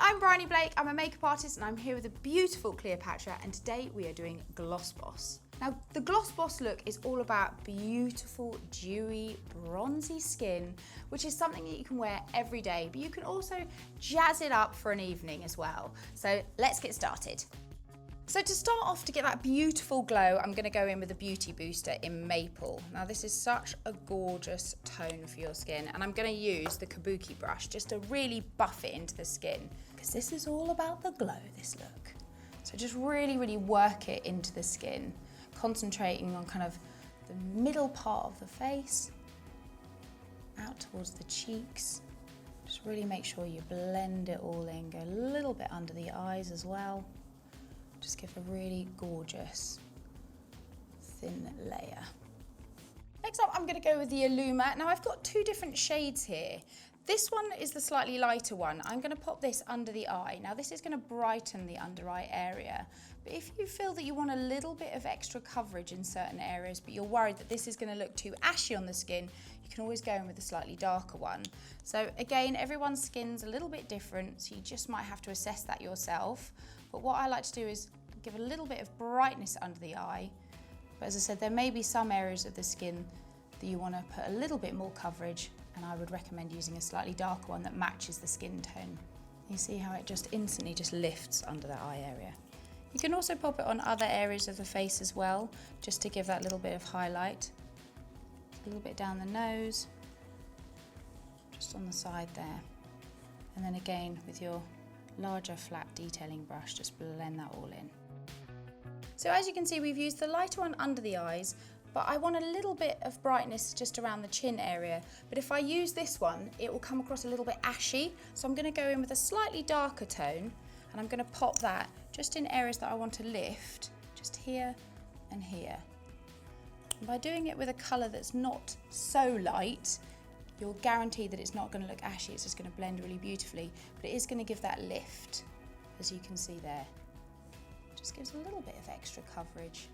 Hi, I'm Bryony Blake, I'm a makeup artist and I'm here with a beautiful Cleopatra, and today we are doing Gloss Boss. Now, the Gloss Boss look is all about beautiful, dewy, bronzy skin, which is something that you can wear every day, but you can also jazz it up for an evening as well. So let's get started. So to start off, to get that beautiful glow, I'm going to go in with a beauty booster in Maple. Now this is such a gorgeous tone for your skin, and I'm going to use the KABUKI brush just to really buff it into the skin, because this is all about the glow, this look. So just really work it into the skin, concentrating on kind of the middle part of the face, out towards the cheeks. Just really make sure you blend it all in, go a little bit under the eyes as well. Just give a really gorgeous thin layer. Next up, I'm going to go with the ILLUMA. Now I've got two different shades here. This one is the slightly lighter one. I'm going to pop this under the eye. Now this is going to brighten the under eye area. But if you feel that you want a little bit of extra coverage in certain areas, but you're worried that this is going to look too ashy on the skin, you can always go in with a slightly darker one. So again, everyone's skin's a little bit different, so you just might have to assess that yourself. But what I like to do is give a little bit of brightness under the eye. But as I said, there may be some areas of the skin that you want to put a little bit more coverage, and I would recommend using a slightly darker one that matches the skin tone. You see how it just instantly just lifts under that eye area. You can also pop it on other areas of the face as well, just to give that little bit of highlight. A little bit down the nose, just on the side there. And then again, with your larger flat detailing brush, just blend that all in. So as you can see, we've used the lighter one under the eyes, but I want a little bit of brightness just around the chin area. But if I use this one, it will come across a little bit ashy. So I'm going to go in with a slightly darker tone, and I'm going to pop that just in areas that I want to lift, just here and here. And by doing it with a colour that's not so light, you'll guarantee that it's not going to look ashy, it's just going to blend really beautifully, but it is going to give that lift, as you can see there. Just gives a little bit of extra coverage.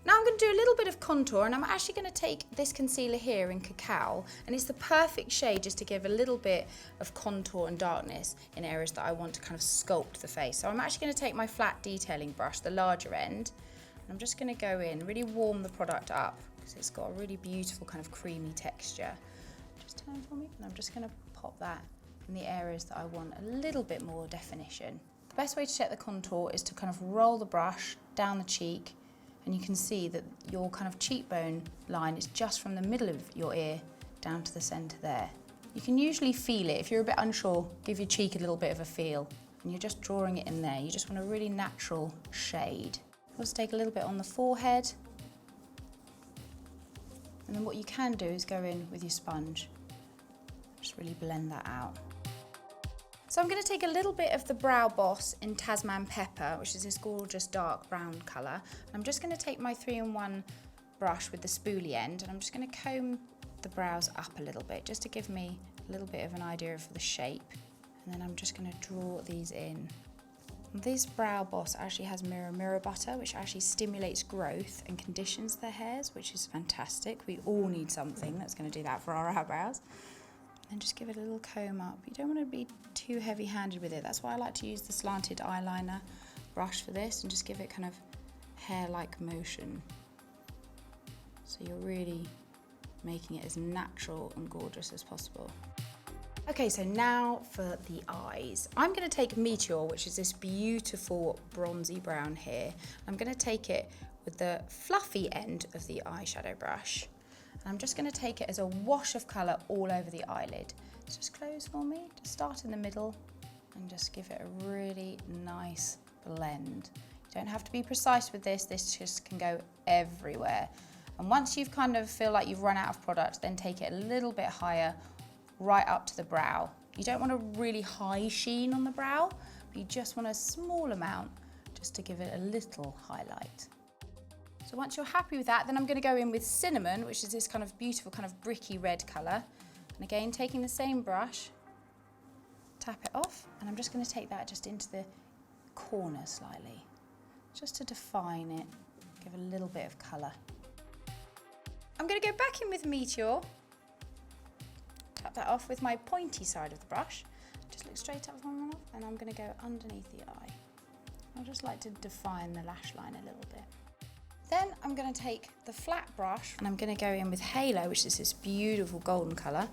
Now I'm going to do a little bit of contour, and I'm actually going to take this concealer here in Cacao, and it's the perfect shade just to give a little bit of contour and darkness in areas that I want to kind of sculpt the face. So I'm actually going to take my flat detailing brush, the larger end, and I'm just going to go in, really warm the product up, because it's got a really beautiful kind of creamy texture. Just turn for me, and I'm just going to pop that in the areas that I want a little bit more definition. The best way to check the contour is to kind of roll the brush down the cheek, and you can see that your kind of cheekbone line is just from the middle of your ear down to the centre there. You can usually feel it. If you're a bit unsure, give your cheek a little bit of a feel, and you're just drawing it in there. You just want a really natural shade. Also take a little bit on the forehead, and then what you can do is go in with your sponge. Just really blend that out. So I'm going to take a little bit of the Brow Boss in TAZMAN Pepper, which is this gorgeous dark brown colour. I'm just going to take my 3-in-1 brush with the spoolie end, and I'm just going to comb the brows up a little bit, just to give me a little bit of an idea of the shape. And then I'm just going to draw these in. This Brow Boss actually has mirror butter, which actually stimulates growth and conditions the hairs, which is fantastic. We all need something that's going to do that for our eyebrows. And just give it a little comb up. You don't want to be too heavy-handed with it. That's why I like to use the slanted eyeliner brush for this, and just give it kind of hair-like motion. So you're really making it as natural and gorgeous as possible. Okay, so now for the eyes. I'm going to take Meteor, which is this beautiful bronzy brown here. I'm going to take it with the fluffy end of the eyeshadow brush. And I'm just going to take it as a wash of colour all over the eyelid. So just close for me, just start in the middle and just give it a really nice blend. You don't have to be precise with this just can go everywhere. And once you've kind of feel like you've run out of product, then take it a little bit higher, right up to the brow. You don't want a really high sheen on the brow, but you just want a small amount just to give it a little highlight. So once you're happy with that, then I'm going to go in with Cinnamon, which is this kind of beautiful kind of bricky red colour. And again, taking the same brush, tap it off, and I'm just going to take that just into the corner slightly, just to define it, give a little bit of colour. I'm going to go back in with Meteor, tap that off with my pointy side of the brush, just Just look straight up from one, and I'm going to go underneath the eye. I just like to define the lash line a little bit. Then I'm going to take the flat brush and I'm going to go in with Halo, which is this beautiful golden colour.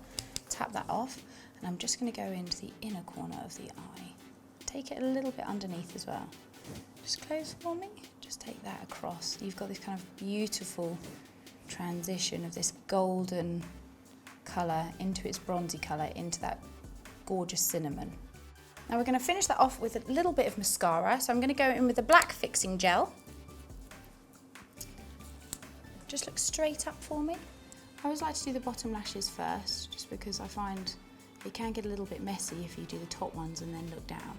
Tap that off, and I'm just going to go into the inner corner of the eye. Take it a little bit underneath as well. Just close for me. Just take that across. You've got this kind of beautiful transition of this golden colour into its bronzy colour, into that gorgeous cinnamon. Now we're going to finish that off with a little bit of mascara. So I'm going to go in with the black fixing gel. Just look straight up for me. I always like to do the bottom lashes first, just because I find it can get a little bit messy if you do the top ones and then look down.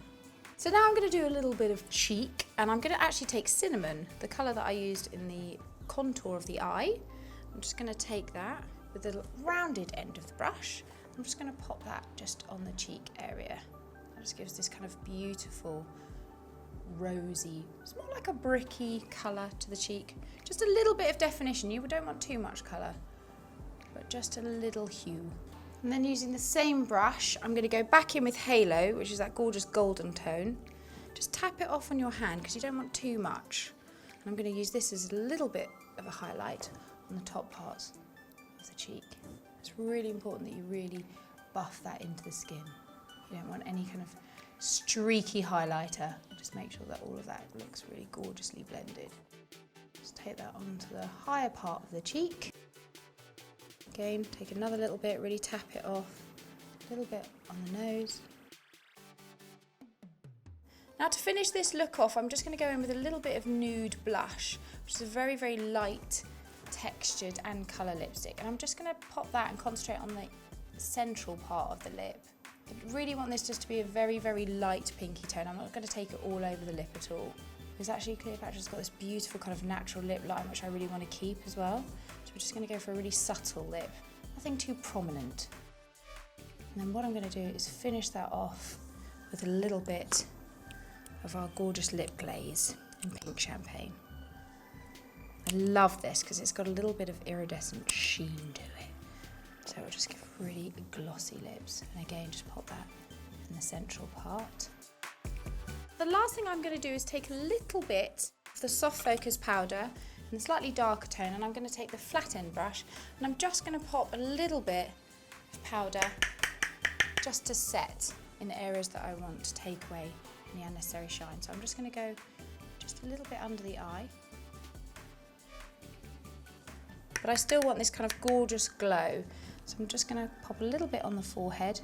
So now I'm going to do a little bit of cheek, and I'm going to actually take cinnamon, the colour that I used in the contour of the eye. I'm just going to take that with the rounded end of the brush. I'm just going to pop that just on the cheek area. That just gives this kind of beautiful rosy, it's more like a bricky colour to the cheek. Just a little bit of definition. You don't want too much colour, but just a little hue. And then using the same brush, I'm going to go back in with Halo, which is that gorgeous golden tone. Just tap it off on your hand because you don't want too much. And I'm going to use this as a little bit of a highlight on the top parts of the cheek. It's really important that you really buff that into the skin. You don't want any kind of streaky highlighter. Just make sure that all of that looks really gorgeously blended. Just take that onto the higher part of the cheek. Again, take another little bit, really tap it off, a little bit on the nose. Now to finish this look off, I'm just going to go in with a little bit of Nude blush, which is a very, very light textured and colour lipstick. And I'm just going to pop that and concentrate on the central part of the lip. I really want this just to be a very, very light pinky tone. I'm not going to take it all over the lip at all. Because actually Cleopatra's got this beautiful kind of natural lip line, which I really want to keep as well. So we're just going to go for a really subtle lip, nothing too prominent. And then what I'm going to do is finish that off with a little bit of our gorgeous lip glaze in pink champagne. I love this because it's got a little bit of iridescent sheen to it. So it'll just give really glossy lips. And again, just pop that in the central part. The last thing I'm going to do is take a little bit of the soft focus powder in a slightly darker tone, and I'm going to take the flat end brush and I'm just going to pop a little bit of powder just to set in the areas that I want to take away any unnecessary shine. So I'm just going to go just a little bit under the eye. But I still want this kind of gorgeous glow. So I'm just going to pop a little bit on the forehead,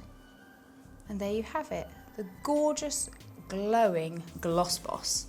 and there you have it, the gorgeous glowing Gloss Boss.